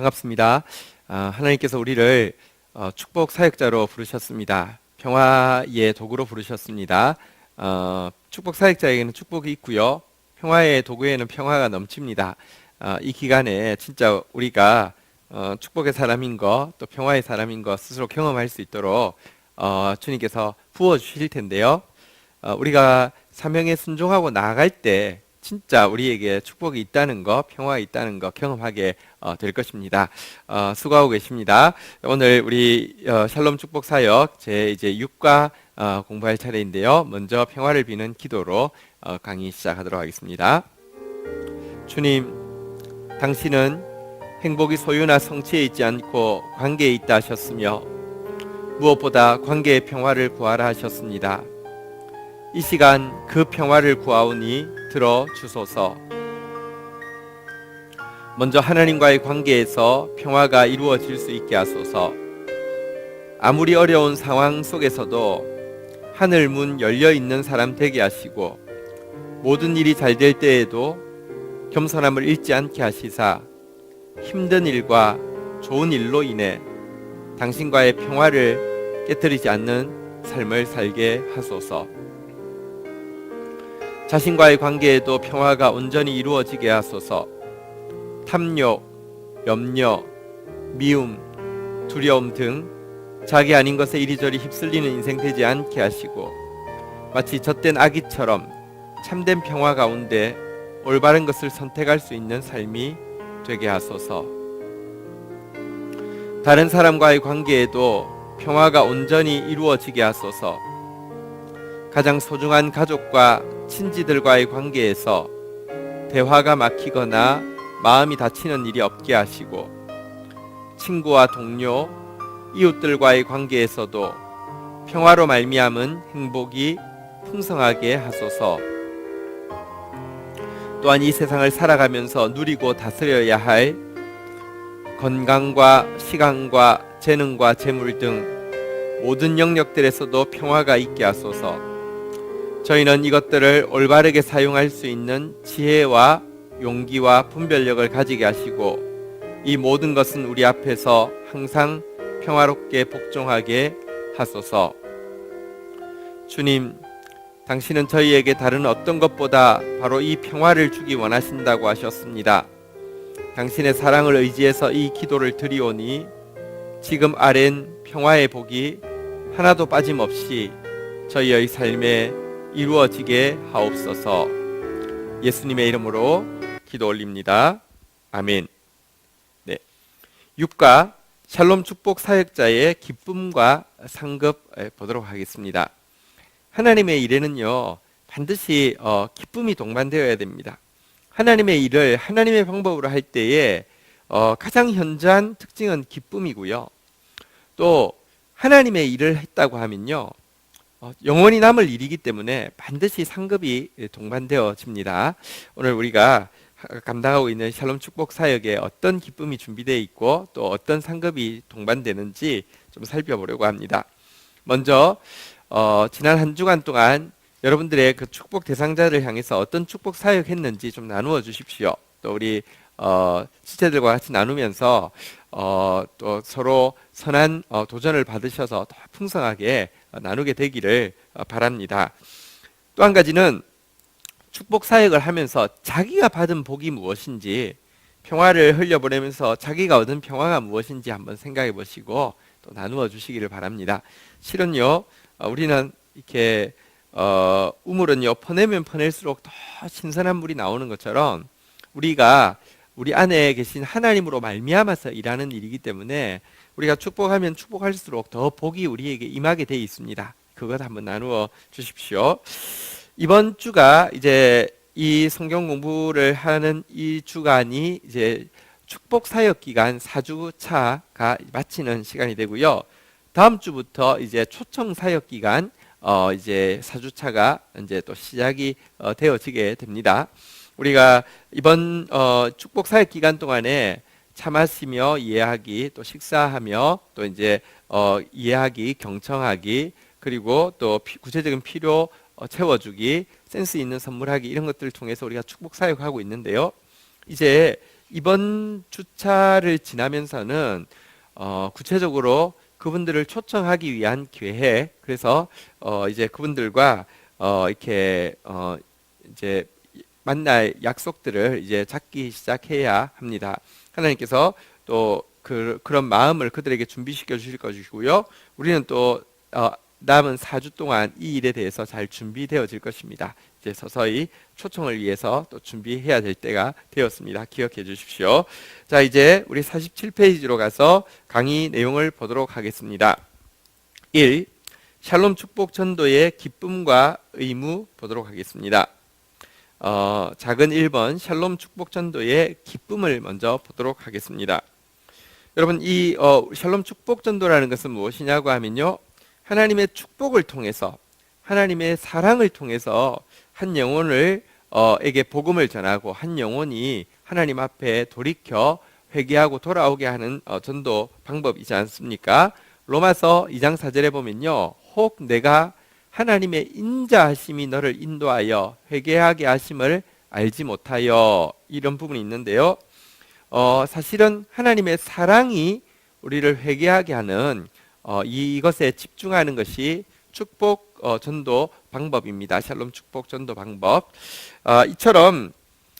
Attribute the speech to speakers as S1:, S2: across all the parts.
S1: 반갑습니다. 하나님께서 우리를 축복 사역자로 부르셨습니다. 평화의 도구로 부르셨습니다. 축복 사역자에게는 축복이 있고요. 평화의 도구에는 평화가 넘칩니다. 이 기간에 진짜 우리가 축복의 사람인 것, 또 평화의 사람인 것 스스로 경험할 수 있도록 주님께서 부어주실 텐데요. 우리가 사명에 순종하고 나아갈 때 진짜 우리에게 축복이 있다는 것, 평화가 있다는 것 경험하게 될 것입니다. 수고하고 계십니다. 오늘 우리 샬롬 축복 사역 제 이제 6과 공부할 차례인데요. 먼저 평화를 비는 기도로 강의 시작하도록 하겠습니다. 주님, 당신은 행복이 소유나 성취에 있지 않고 관계에 있다 하셨으며 무엇보다 관계의 평화를 구하라 하셨습니다. 이 시간 그 평화를 구하오니 들어주소서. 먼저 하나님과의 관계에서 평화가 이루어질 수 있게 하소서. 아무리 어려운 상황 속에서도 하늘 문 열려 있는 사람 되게 하시고 모든 일이 잘 될 때에도 겸손함을 잃지 않게 하시사 힘든 일과 좋은 일로 인해 당신과의 평화를 깨뜨리지 않는 삶을 살게 하소서. 자신과의 관계에도 평화가 온전히 이루어지게 하소서. 탐욕, 염려, 미움, 두려움 등 자기 아닌 것에 이리저리 휩쓸리는 인생 되지 않게 하시고 마치 젖된 아기처럼 참된 평화 가운데 올바른 것을 선택할 수 있는 삶이 되게 하소서. 다른 사람과의 관계에도 평화가 온전히 이루어지게 하소서. 가장 소중한 가족과 친지들과의 관계에서 대화가 막히거나 마음이 다치는 일이 없게 하시고 친구와 동료, 이웃들과의 관계에서도 평화로 말미암은 행복이 풍성하게 하소서. 또한 이 세상을 살아가면서 누리고 다스려야 할 건강과 시간과 재능과 재물 등 모든 영역들에서도 평화가 있게 하소서. 저희는 이것들을 올바르게 사용할 수 있는 지혜와 용기와 분별력을 가지게 하시고 이 모든 것은 우리 앞에서 항상 평화롭게 복종하게 하소서. 주님, 당신은 저희에게 다른 어떤 것보다 바로 이 평화를 주기 원하신다고 하셨습니다. 당신의 사랑을 의지해서 이 기도를 드리오니 지금 아랜 평화의 복이 하나도 빠짐없이 저희의 삶에 이루어지게 하옵소서. 예수님의 이름으로 기도 올립니다. 아멘. 네, 6과 샬롬 축복 사역자의 기쁨과 상급 보도록 하겠습니다. 하나님의 일에는요 반드시 기쁨이 동반되어야 됩니다. 하나님의 일을 하나님의 방법으로 할 때에 가장 현저한 특징은 기쁨이고요. 또 하나님의 일을 했다고 하면요 영원히 남을 일이기 때문에 반드시 상급이 동반되어집니다. 오늘 우리가 감당하고 있는 샬롬 축복 사역에 어떤 기쁨이 준비되어 있고 또 어떤 상급이 동반되는지 좀 살펴보려고 합니다. 먼저 지난 한 주간 동안 여러분들의 그 축복 대상자를 향해서 어떤 축복 사역했는지 좀 나누어 주십시오. 또 우리 지체들과 같이 나누면서 또 서로 선한 도전을 받으셔서 더 풍성하게 나누게 되기를 바랍니다. 또 한 가지는 축복 사역을 하면서 자기가 받은 복이 무엇인지, 평화를 흘려보내면서 자기가 얻은 평화가 무엇인지 한번 생각해 보시고 또 나누어 주시기를 바랍니다. 실은요 우리는 이렇게 우물은요 퍼내면 퍼낼수록 더 신선한 물이 나오는 것처럼 우리가 우리 안에 계신 하나님으로 말미암아서 일하는 일이기 때문에 우리가 축복하면 축복할수록 더 복이 우리에게 임하게 되어 있습니다. 그것 한번 나누어 주십시오. 이번 주가 이제 이 성경 공부를 하는 이 주간이 이제 축복 사역 기간 4주차가 마치는 시간이 되고요. 다음 주부터 이제 초청 사역 기간 이제 4주차가 이제 또 시작이 되어지게 됩니다. 우리가 이번 축복 사역 기간 동안에 차 마시며 이해하기, 또 식사하며 또 이제 이해하기, 경청하기, 그리고 또 구체적인 필요 채워주기, 센스 있는 선물하기 이런 것들을 통해서 우리가 축복 사역하고 있는데요. 이제 이번 주차를 지나면서는 구체적으로 그분들을 초청하기 위한 기회, 그래서 이제 그분들과 이렇게 이제 만날 약속들을 이제 잡기 시작해야 합니다. 하나님께서 또 그런 마음을 그들에게 준비시켜 주실 것이고요. 우리는 또 남은 4주 동안 이 일에 대해서 잘 준비되어질 것입니다. 이제 서서히 초청을 위해서 또 준비해야 될 때가 되었습니다. 기억해 주십시오. 자, 이제 우리 47페이지로 가서 강의 내용을 보도록 하겠습니다. 1. 샬롬 축복 전도의 기쁨과 의무 보도록 하겠습니다. 작은 1번 샬롬 축복 전도의 기쁨을 먼저 보도록 하겠습니다. 여러분, 이 샬롬 축복 전도라는 것은 무엇이냐고 하면요, 하나님의 축복을 통해서, 하나님의 사랑을 통해서 한 영혼을 에게 복음을 전하고 한 영혼이 하나님 앞에 돌이켜 회개하고 돌아오게 하는 전도 방법이지 않습니까? 로마서 2장 4절에 보면요, 혹 내가 하나님의 인자하심이 너를 인도하여 회개하게 하심을 알지 못하여, 이런 부분이 있는데요. 사실은 하나님의 사랑이 우리를 회개하게 하는 이것에 집중하는 것이 축복 전도 방법입니다. 샬롬 축복 전도 방법. 이처럼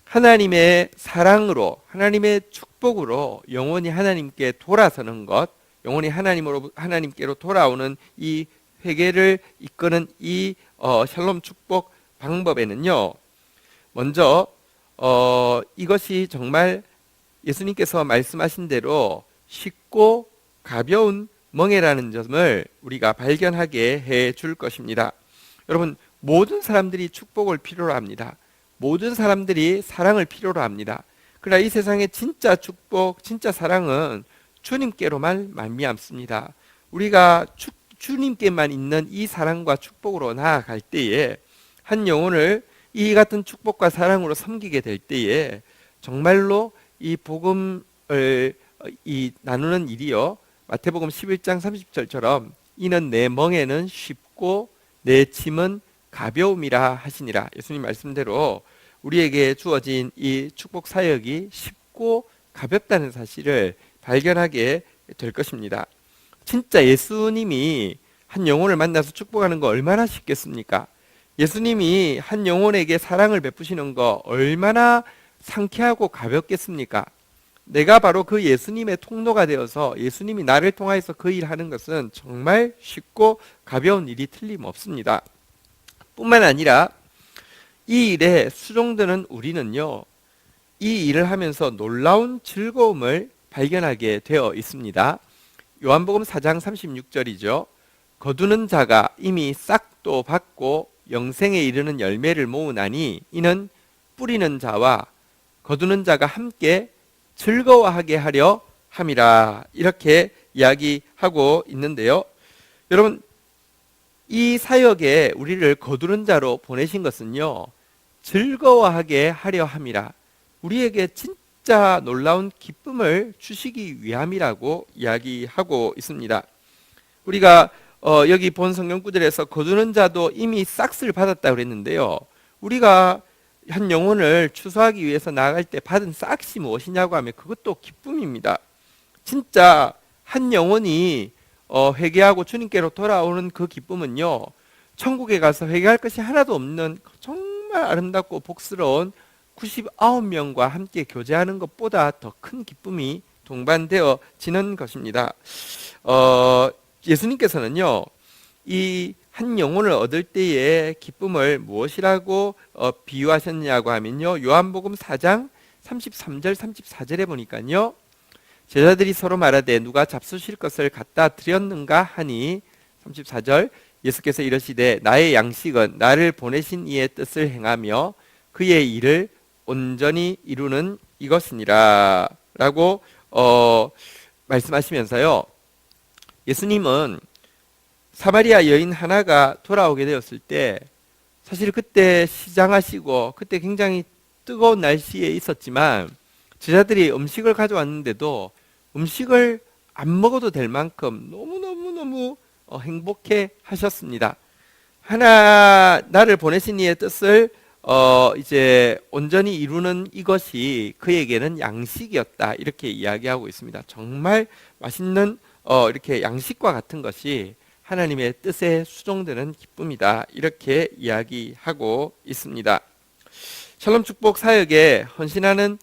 S1: 하나님의 사랑으로, 하나님의 축복으로 영원히 하나님께 돌아서는 것, 영원히 하나님께로 돌아오는 이 회개를 이끄는 이 샬롬 축복 방법에는요, 먼저 이것이 정말 예수님께서 말씀하신 대로 쉽고 가벼운 멍에라는 점을 우리가 발견하게 해 줄 것입니다. 여러분, 모든 사람들이 축복을 필요로 합니다. 모든 사람들이 사랑을 필요로 합니다. 그러나 이 세상의 진짜 축복, 진짜 사랑은 주님께로만 말미암습니다. 우리가 주님께만 있는 이 사랑과 축복으로 나아갈 때에, 한 영혼을 이 같은 축복과 사랑으로 섬기게 될 때에 정말로 이 복음을 나누는 일이요, 마태복음 11장 30절처럼 이는 내 멍에는 쉽고 내 짐은 가벼움이라 하시니라. 예수님 말씀대로 우리에게 주어진 이 축복 사역이 쉽고 가볍다는 사실을 발견하게 될 것입니다. 진짜 예수님이 한 영혼을 만나서 축복하는 거 얼마나 쉽겠습니까? 예수님이 한 영혼에게 사랑을 베푸시는 거 얼마나 상쾌하고 가볍겠습니까? 내가 바로 그 예수님의 통로가 되어서 예수님이 나를 통하여서 그 일하는 것은 정말 쉽고 가벼운 일이 틀림없습니다. 뿐만 아니라 이 일에 수종드는 우리는요, 이 일을 하면서 놀라운 즐거움을 발견하게 되어 있습니다. 요한복음 4장 36절이죠. 거두는 자가 이미 싹도 받고 영생에 이르는 열매를 모으나니 이는 뿌리는 자와 거두는 자가 함께 즐거워하게 하려 함이라. 이렇게 이야기하고 있는데요. 여러분, 이 사역에 우리를 거두는 자로 보내신 것은요, 즐거워하게 하려 함이라. 우리에게 진짜 놀라운 기쁨을 주시기 위함이라고 이야기하고 있습니다. 우리가 여기 본 성경 구절에서 거두는 자도 이미 싹을 받았다고 그랬는데요, 우리가 한 영혼을 추수하기 위해서 나아갈 때 받은 싹이 무엇이냐고 하면 그것도 기쁨입니다. 진짜 한 영혼이 회개하고 주님께로 돌아오는 그 기쁨은요, 천국에 가서 회개할 것이 하나도 없는 정말 아름답고 복스러운 99명과 함께 교제하는 것보다 더 큰 기쁨이 동반되어지는 것입니다. 예수님께서는요, 이 한 영혼을 얻을 때의 기쁨을 무엇이라고 비유하셨냐고 하면요, 요한복음 4장 33절 34절에 보니까요, 제자들이 서로 말하되 누가 잡수실 것을 갖다 드렸는가 하니 34절 예수께서 이러시되 나의 양식은 나를 보내신 이의 뜻을 행하며 그의 일을 온전히 이루는 이것이니라 라고 말씀하시면서요, 예수님은 사마리아 여인 하나가 돌아오게 되었을 때, 사실 그때 시장하시고 그때 굉장히 뜨거운 날씨에 있었지만 제자들이 음식을 가져왔는데도 음식을 안 먹어도 될 만큼 너무너무 행복해 하셨습니다. 나를 보내신 이의 뜻을 이제 온전히 이루는 이것이 그에게는 양식이었다. 이렇게 이야기하고 있습니다. 정말 맛있는 이렇게 양식과 같은 것이 하나님의 뜻에 수종되는 기쁨이다. 이렇게 이야기하고 있습니다. 샬롬 축복 사역에 헌신하는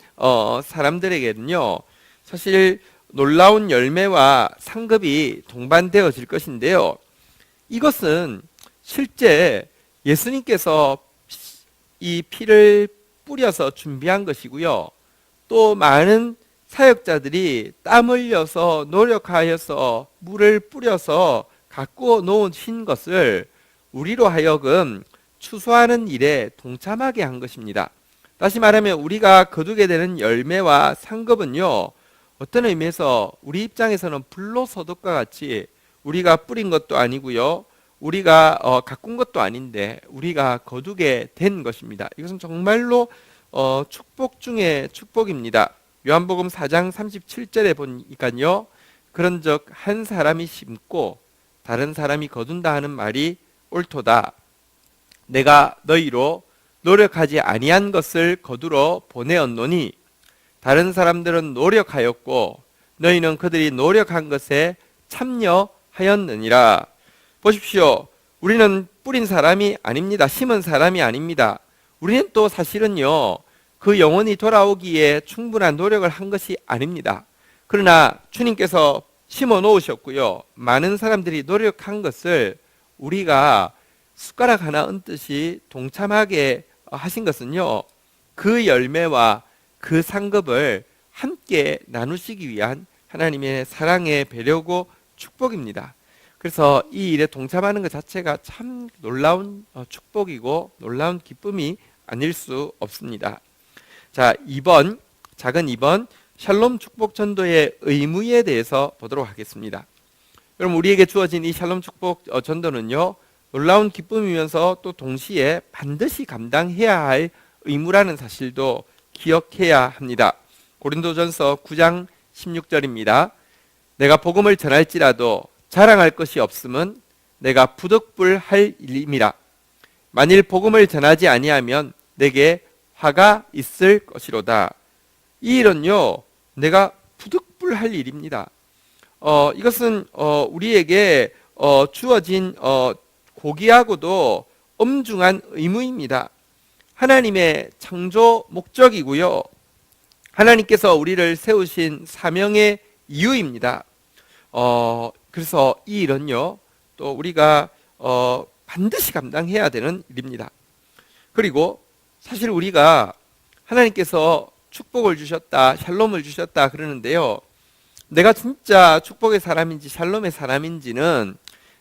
S1: 사람들에게는요, 사실 놀라운 열매와 상급이 동반되어질 것인데요. 이것은 실제 예수님께서 이 피를 뿌려서 준비한 것이고요. 또 많은 사역자들이 땀 흘려서 노력하여서 물을 뿌려서 가꾸어 놓으신 것을 우리로 하여금 추수하는 일에 동참하게 한 것입니다. 다시 말하면 우리가 거두게 되는 열매와 상급은요, 어떤 의미에서 우리 입장에서는 불로소득과 같이 우리가 뿌린 것도 아니고요, 우리가 가꾼 것도 아닌데 우리가 거두게 된 것입니다. 이것은 정말로 축복 중에 축복입니다. 요한복음 4장 37절에 보니까요, 그런즉 한 사람이 심고 다른 사람이 거둔다 하는 말이 옳도다. 내가 너희로 노력하지 아니한 것을 거두러 보내었노니 다른 사람들은 노력하였고 너희는 그들이 노력한 것에 참여하였느니라. 보십시오. 우리는 뿌린 사람이 아닙니다. 심은 사람이 아닙니다. 우리는 또 사실은요, 그 영혼이 돌아오기에 충분한 노력을 한 것이 아닙니다. 그러나 주님께서 심어 놓으셨고요, 많은 사람들이 노력한 것을 우리가 숟가락 하나 얹듯이 동참하게 하신 것은요, 그 열매와 그 상급을 함께 나누시기 위한 하나님의 사랑의 배려고 축복입니다. 그래서 이 일에 동참하는 것 자체가 참 놀라운 축복이고 놀라운 기쁨이 아닐 수 없습니다. 자, 작은 2번 샬롬 축복 전도의 의무에 대해서 보도록 하겠습니다. 여러분, 우리에게 주어진 이 샬롬 축복 전도는요, 놀라운 기쁨이면서 또 동시에 반드시 감당해야 할 의무라는 사실도 기억해야 합니다. 고린도전서 9장 16절입니다. 내가 복음을 전할지라도 자랑할 것이 없음은 내가 부득불할 일임이라. 만일 복음을 전하지 아니하면 내게 화가 있을 것이로다. 이 일은요, 내가 부득불할 일입니다. 이것은 우리에게 주어진 고귀하고도 엄중한 의무입니다. 하나님의 창조 목적이고요, 하나님께서 우리를 세우신 사명의 이유입니다. 그래서 이 일은요, 또 우리가 반드시 감당해야 되는 일입니다. 그리고 사실 우리가 하나님께서 축복을 주셨다, 샬롬을 주셨다 그러는데요, 내가 진짜 축복의 사람인지 샬롬의 사람인지는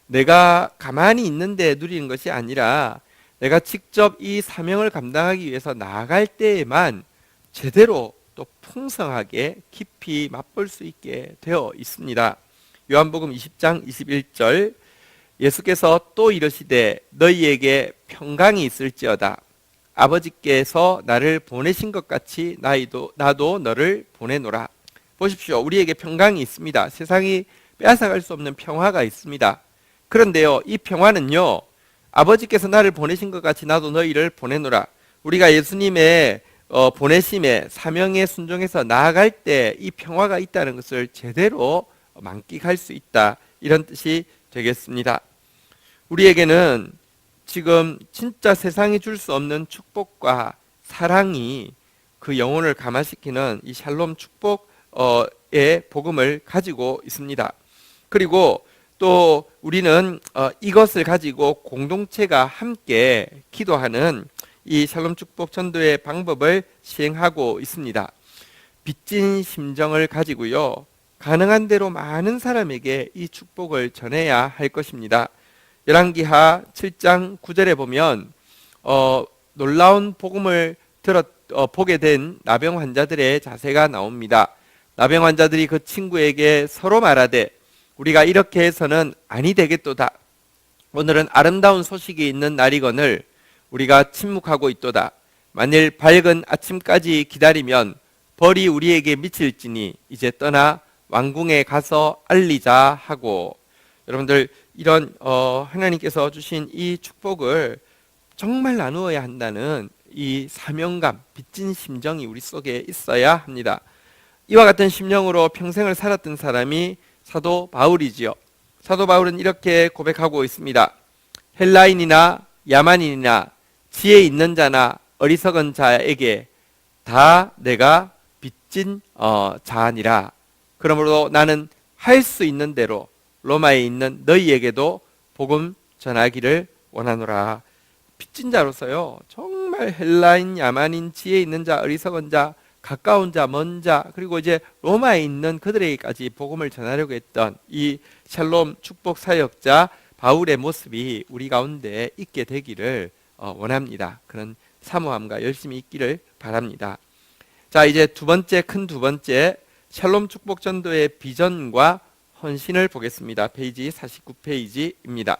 S1: 내가 가만히 있는데 누리는 것이 아니라 내가 직접 이 사명을 감당하기 위해서 나아갈 때에만 제대로 또 풍성하게 깊이 맛볼 수 있게 되어 있습니다. 요한복음 20장 21절, 예수께서 또 이르시되 너희에게 평강이 있을지어다. 아버지께서 나를 보내신 것 같이 나도 너를 보내노라. 보십시오. 우리에게 평강이 있습니다. 세상이 빼앗아갈 수 없는 평화가 있습니다. 그런데요, 이 평화는요, 아버지께서 나를 보내신 것 같이 나도 너희를 보내노라. 우리가 예수님의 보내심에 사명에 순종해서 나아갈 때 이 평화가 있다는 것을 제대로 만끽할 수 있다, 이런 뜻이 되겠습니다. 우리에게는 지금 진짜 세상이 줄 수 없는 축복과 사랑이 그 영혼을 감화시키는 이 샬롬 축복의 복음을 가지고 있습니다. 그리고 또 우리는 이것을 가지고 공동체가 함께 기도하는 이 샬롬 축복 전도의 방법을 시행하고 있습니다. 빚진 심정을 가지고요, 가능한 대로 많은 사람에게 이 축복을 전해야 할 것입니다. 열왕기하 7장 9절에 보면 놀라운 복음을 보게 된 나병 환자들의 자세가 나옵니다. 나병 환자들이 그 친구에게 서로 말하되 우리가 이렇게 해서는 아니 되겠도다. 오늘은 아름다운 소식이 있는 날이거늘 우리가 침묵하고 있도다. 만일 밝은 아침까지 기다리면 벌이 우리에게 미칠지니 이제 떠나 왕궁에 가서 알리자 하고, 여러분들 이런 하나님께서 주신 이 축복을 정말 나누어야 한다는 이 사명감, 빚진 심정이 우리 속에 있어야 합니다. 이와 같은 심령으로 평생을 살았던 사람이 사도 바울이지요. 사도 바울은 이렇게 고백하고 있습니다. 헬라인이나 야만인이나 지혜 있는 자나 어리석은 자에게 다 내가 빚진 자니라. 그러므로 나는 할 수 있는 대로 로마에 있는 너희에게도 복음 전하기를 원하노라. 빚진 자로서요, 정말 헬라인, 야만인, 지혜 있는 자, 어리석은 자, 가까운 자, 먼 자, 그리고 이제 로마에 있는 그들에게까지 복음을 전하려고 했던 이 샬롬 축복 사역자 바울의 모습이 우리 가운데 있게 되기를 원합니다. 그런 사모함과 열심히 있기를 바랍니다. 자, 이제 큰 두 번째 샬롬 축복 전도의 비전과 헌신을 보겠습니다. 페이지 49페이지입니다.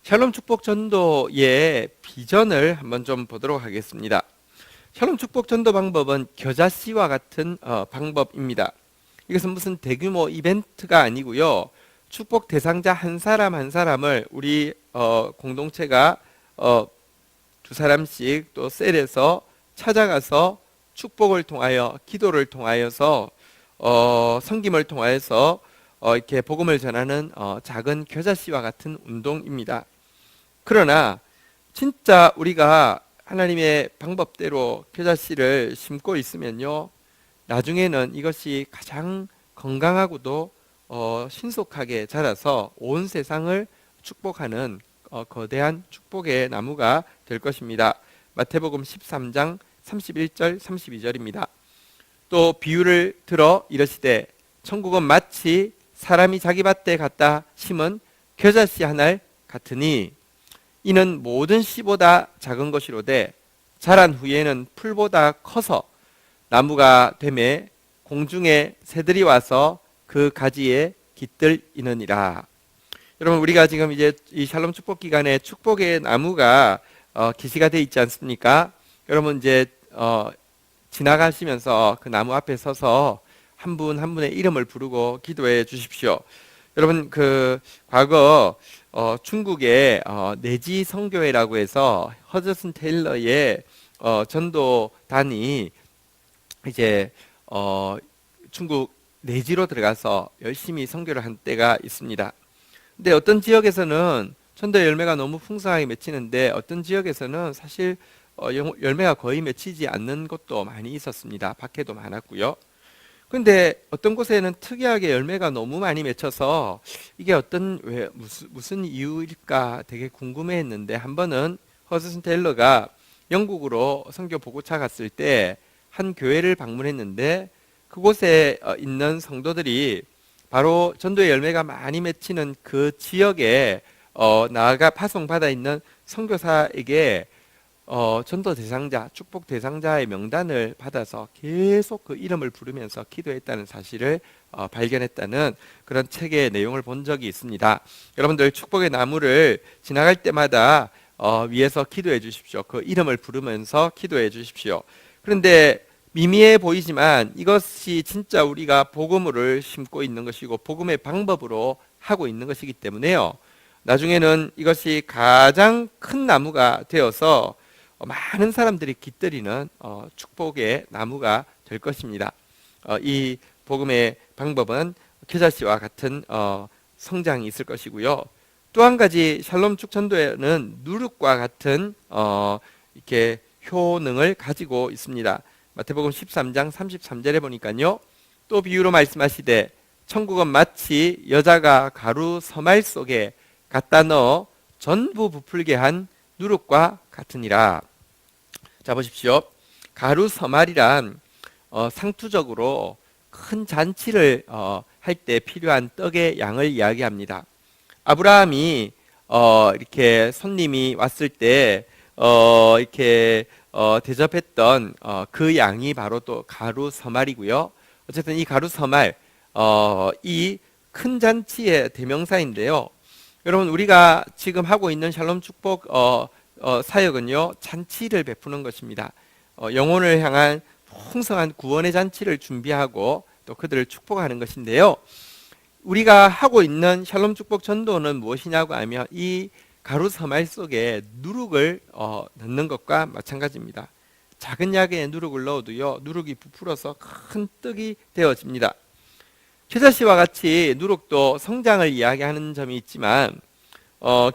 S1: 샬롬 축복 전도의 비전을 한번 좀 보도록 하겠습니다. 샬롬 축복 전도 방법은 겨자씨와 같은 방법입니다. 이것은 무슨 대규모 이벤트가 아니고요. 축복 대상자 한 사람 한 사람을 우리 공동체가 두 사람씩 또 셀에서 찾아가서 축복을 통하여 기도를 통하여서 섬김을 통하여서 이렇게 복음을 전하는 작은 겨자씨와 같은 운동입니다. 그러나 진짜 우리가 하나님의 방법대로 겨자씨를 심고 있으면요, 나중에는 이것이 가장 건강하고도 신속하게 자라서 온 세상을 축복하는 거대한 축복의 나무가 될 것입니다. 마태복음 13장 31절 32절입니다. 또 비유를 들어 이르시되 천국은 마치 사람이 자기 밭에 갖다 심은 겨자씨 하나 같으니 이는 모든 씨보다 작은 것이로되 자란 후에는 풀보다 커서 나무가 되매 공중에 새들이 와서 그 가지에 깃들이느니라. 여러분, 우리가 지금 이제 이 샬롬 축복 기간에 축복의 나무가 기시가 되어 있지 않습니까? 여러분 이제 지나가시면서 그 나무 앞에 서서 한 분 한 분의 이름을 부르고 기도해 주십시오. 여러분, 그 과거 중국의 내지 선교회라고 해서 허드슨 테일러의 전도단이 이제 중국 내지로 들어가서 열심히 선교를 한 때가 있습니다. 근데 어떤 지역에서는 전도의 열매가 너무 풍성하게 맺히는데 어떤 지역에서는 사실 열매가 거의 맺히지 않는 곳도 많이 있었습니다. 박해도 많았고요. 근데 어떤 곳에는 특이하게 열매가 너무 많이 맺혀서 이게 무슨 이유일까 되게 궁금해했는데, 한 번은 허드슨 테일러가 영국으로 선교 보고차 갔을 때 한 교회를 방문했는데 그곳에 있는 성도들이 바로 전도의 열매가 많이 맺히는 그 지역에 나아가 파송받아 있는 선교사에게 전도 대상자, 축복 대상자의 명단을 받아서 계속 그 이름을 부르면서 기도했다는 사실을 발견했다는 그런 책의 내용을 본 적이 있습니다. 여러분들 축복의 나무를 지나갈 때마다 위에서 기도해 주십시오. 그 이름을 부르면서 기도해 주십시오. 그런데 미미해 보이지만 이것이 진짜 우리가 복음을 심고 있는 것이고 복음의 방법으로 하고 있는 것이기 때문에요, 나중에는 이것이 가장 큰 나무가 되어서 많은 사람들이 깃들이는 축복의 나무가 될 것입니다. 이 복음의 방법은 겨자씨와 같은 성장이 있을 것이고요. 또 한 가지 샬롬 축전도에는 누룩과 같은 이렇게 효능을 가지고 있습니다. 마태복음 13장 33절에 보니까요, 또 비유로 말씀하시되 천국은 마치 여자가 가루 서말 속에 갖다 넣어 전부 부풀게 한 누룩과 같으니라. 자, 보십시오. 가루 서말이란 상투적으로 큰 잔치를 할 때 필요한 떡의 양을 이야기합니다. 아브라함이 이렇게 손님이 왔을 때 이렇게 대접했던 그 양이 바로 또 가루 서말이고요. 어쨌든 이 가루 서말, 이 큰 잔치의 대명사인데요. 여러분, 우리가 지금 하고 있는 샬롬 축복 사역은요, 잔치를 베푸는 것입니다. 영혼을 향한 풍성한 구원의 잔치를 준비하고 또 그들을 축복하는 것인데요. 우리가 하고 있는 샬롬 축복 전도는 무엇이냐고 하면 이 가루 서말 속에 누룩을 넣는 것과 마찬가지입니다. 작은 약에 누룩을 넣어도요, 누룩이 부풀어서 큰 떡이 되어집니다. 겨자씨와 같이 누룩도 성장을 이야기하는 점이 있지만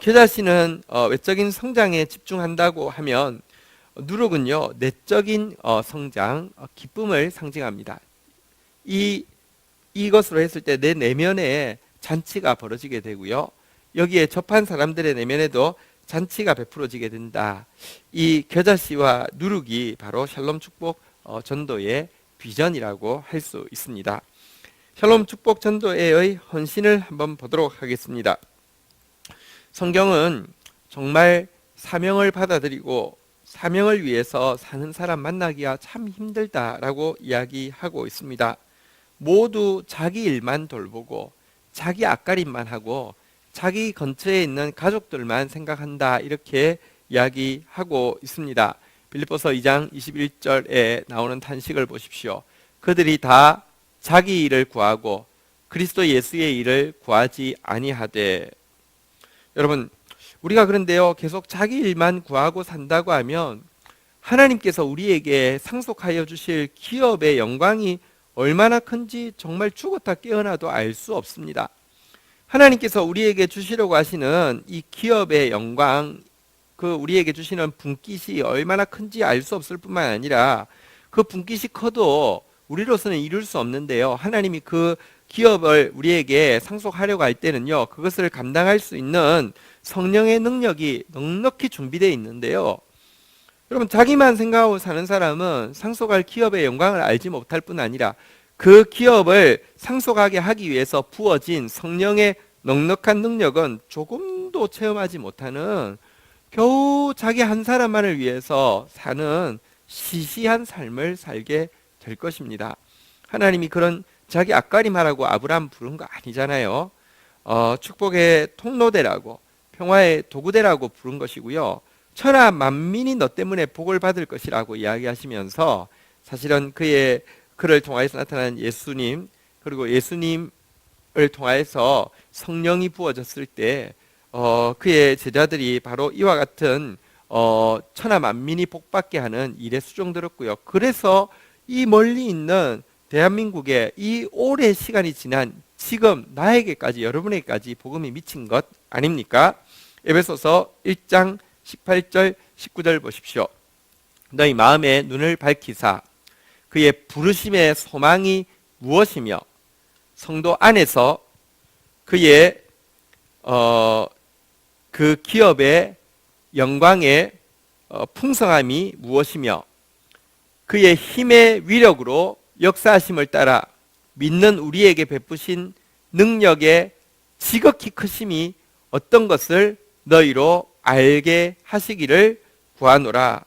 S1: 겨자씨는 외적인 성장에 집중한다고 하면 누룩은요, 내적인 성장, 기쁨을 상징합니다. 이것으로 했을 때 내 내면에 잔치가 벌어지게 되고요, 여기에 접한 사람들의 내면에도 잔치가 베풀어지게 된다. 이 겨자씨와 누룩이 바로 샬롬 축복 전도의 비전이라고 할 수 있습니다. 샬롬 축복 전도회의 헌신을 한번 보도록 하겠습니다. 성경은 정말 사명을 받아들이고 사명을 위해서 사는 사람 만나기가 참 힘들다라고 이야기하고 있습니다. 모두 자기 일만 돌보고 자기 앞가림만 하고 자기 근처에 있는 가족들만 생각한다, 이렇게 이야기하고 있습니다. 빌립보서 2장 21절에 나오는 탄식을 보십시오. 그들이 다 자기 일을 구하고 그리스도 예수의 일을 구하지 아니하되. 여러분, 우리가 그런데요, 계속 자기 일만 구하고 산다고 하면 하나님께서 우리에게 상속하여 주실 기업의 영광이 얼마나 큰지 정말 죽었다 깨어나도 알 수 없습니다. 하나님께서 우리에게 주시려고 하시는 이 기업의 영광, 그 우리에게 주시는 분깃이 얼마나 큰지 알 수 없을 뿐만 아니라 그 분깃이 커도 우리로서는 이룰 수 없는데요, 하나님이 그 기업을 우리에게 상속하려고 할 때는요, 그것을 감당할 수 있는 성령의 능력이 넉넉히 준비되어 있는데요, 여러분, 자기만 생각하고 사는 사람은 상속할 기업의 영광을 알지 못할 뿐 아니라 그 기업을 상속하게 하기 위해서 부어진 성령의 넉넉한 능력은 조금도 체험하지 못하는, 겨우 자기 한 사람만을 위해서 사는 시시한 삶을 살게 될 것입니다. 하나님이 그런 자기 앞가림하라고 아브라함 부른 거 아니잖아요. 축복의 통로대라고, 평화의 도구대라고 부른 것이고요, 천하 만민이 너 때문에 복을 받을 것이라고 이야기하시면서 사실은 그를 통하여서 나타난 예수님, 그리고 예수님을 통하여서 성령이 부어졌을 때 그의 제자들이 바로 이와 같은 천하 만민이 복받게 하는 일에 수종들었고요. 그래서 이 멀리 있는 대한민국에 이 오랜 시간이 지난 지금 나에게까지, 여러분에게까지 복음이 미친 것 아닙니까? 에베소서 1장 18절 19절 보십시오. 너희 마음의 눈을 밝히사 그의 부르심의 소망이 무엇이며 성도 안에서 그의 그 기업의 영광의 풍성함이 무엇이며 그의 힘의 위력으로 역사하심을 따라 믿는 우리에게 베푸신 능력의 지극히 크심이 어떤 것을 너희로 알게 하시기를 구하노라.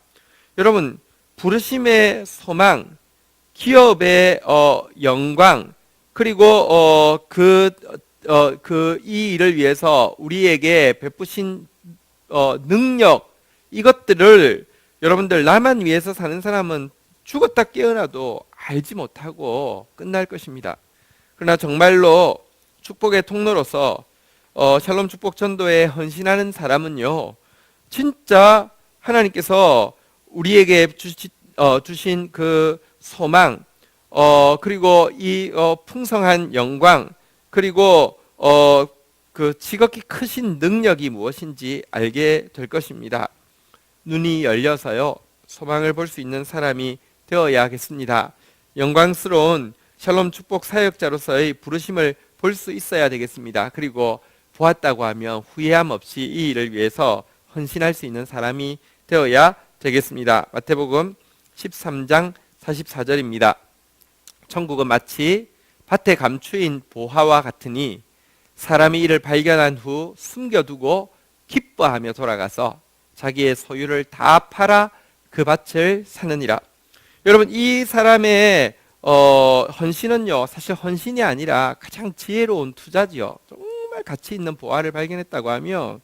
S1: 여러분, 부르심의 소망, 기업의 영광, 그리고 이 일을 위해서 우리에게 베푸신 능력, 이것들을 여러분들, 나만 위해서 사는 사람은 죽었다 깨어나도 알지 못하고 끝날 것입니다. 그러나 정말로 축복의 통로로서 샬롬 축복 전도에 헌신하는 사람은요, 진짜 하나님께서 우리에게 주신 그 소망, 그리고 이 풍성한 영광, 그리고 그 지극히 크신 능력이 무엇인지 알게 될 것입니다. 눈이 열려서요, 소망을 볼 수 있는 사람이 되어야겠습니다. 영광스러운 샬롬 축복 사역자로서의 부르심을 볼 수 있어야 되겠습니다. 그리고 보았다고 하면 후회함 없이 이 일을 위해서 헌신할 수 있는 사람이 되어야 되겠습니다. 마태복음 13장 44절입니다. 천국은 마치 밭에 감추인 보화와 같으니 사람이 이를 발견한 후 숨겨두고 기뻐하며 돌아가서 자기의 소유를 다 팔아 그 밭을 사느니라. 여러분, 이 사람의 헌신은요, 사실 헌신이 아니라 가장 지혜로운 투자지요. 정말 가치 있는 보화를 발견했다고 하면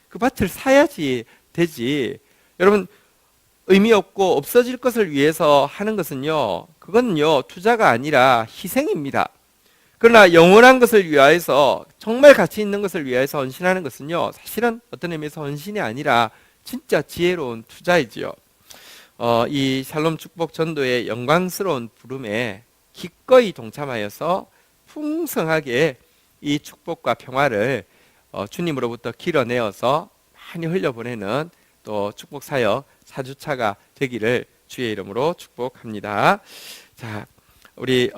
S1: 그 밭을 사야지 되지. 여러분, 의미 없고 없어질 것을 위해서 하는 것은요, 그건요 투자가 아니라 희생입니다. 그러나 영원한 것을 위하여서, 정말 가치 있는 것을 위하여서 헌신하는 것은요, 사실은 어떤 의미에서 헌신이 아니라 진짜 지혜로운 투자이지요. 이 샬롬 축복 전도의 영광스러운 부름에 기꺼이 동참하여서 풍성하게 이 축복과 평화를 주님으로부터 길어내어서 많이 흘려보내는 또 축복 사역 4주차가 되기를 주의 이름으로 축복합니다. 자, 우리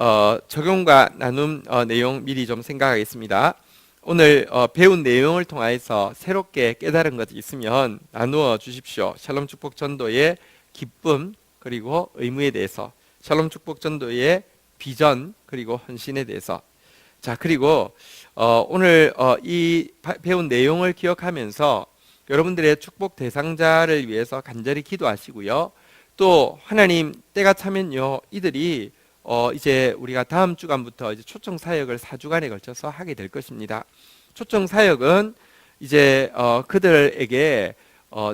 S1: 적용과 나눔 내용 미리 좀 생각하겠습니다. 오늘 배운 내용을 통해서 새롭게 깨달은 것이 있으면 나누어 주십시오. 샬롬 축복 전도의 기쁨 그리고 의무에 대해서, 샬롬 축복 전도의 비전 그리고 헌신에 대해서. 자, 그리고 오늘 이 배운 내용을 기억하면서 여러분들의 축복 대상자를 위해서 간절히 기도하시고요. 또 하나님 때가 차면요, 이들이 이제 우리가 다음 주간부터 이제 초청 사역을 4주간에 걸쳐서 하게 될 것입니다. 초청 사역은 이제 그들에게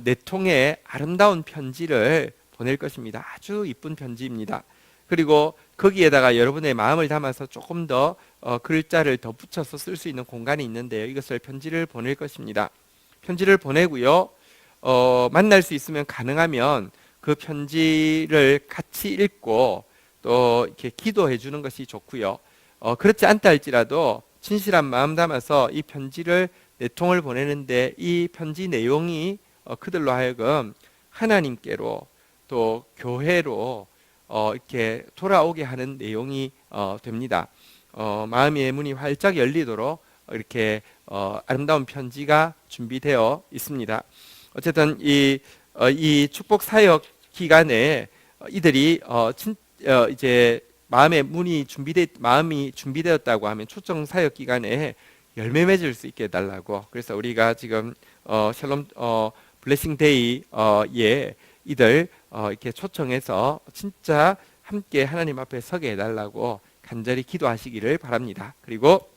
S1: 네 통의 아름다운 편지를 보낼 것입니다. 아주 이쁜 편지입니다. 그리고 거기에다가 여러분의 마음을 담아서 조금 더 글자를 더 붙여서 쓸 수 있는 공간이 있는데요. 이것을 편지를 보낼 것입니다. 편지를 보내고요. 만날 수 있으면 가능하면 그 편지를 같이 읽고 또 이렇게 기도해 주는 것이 좋고요. 그렇지 않다 할지라도 진실한 마음 담아서 이 편지를 네 통을 보내는데 이 편지 내용이 그들로 하여금 하나님께로 또 교회로 이렇게 돌아오게 하는 내용이 됩니다. 마음의 문이 활짝 열리도록 이렇게 아름다운 편지가 준비되어 있습니다. 어쨌든 이 축복 사역 기간에 이들이 이제 마음이 준비되었다고 하면 초청 사역 기간에 열매 맺을 수 있게 해달라고. 그래서 우리가 지금 샬롬 블레싱 데이에 이들 이렇게 초청해서 진짜 함께 하나님 앞에 서게 해달라고 간절히 기도하시기를 바랍니다. 그리고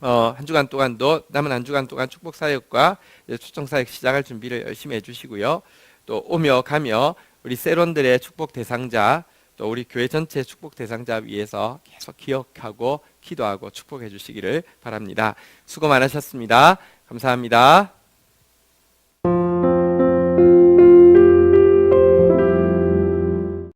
S1: 한 주간 동안도, 남은 한 주간 동안 축복 사역과 초청 사역 시작할 준비를 열심히 해주시고요. 또 오며 가며 우리 세론들의 축복 대상자, 또 우리 교회 전체 축복 대상자 위해서 계속 기억하고 기도하고 축복해 주시기를 바랍니다. 수고 많으셨습니다. 감사합니다.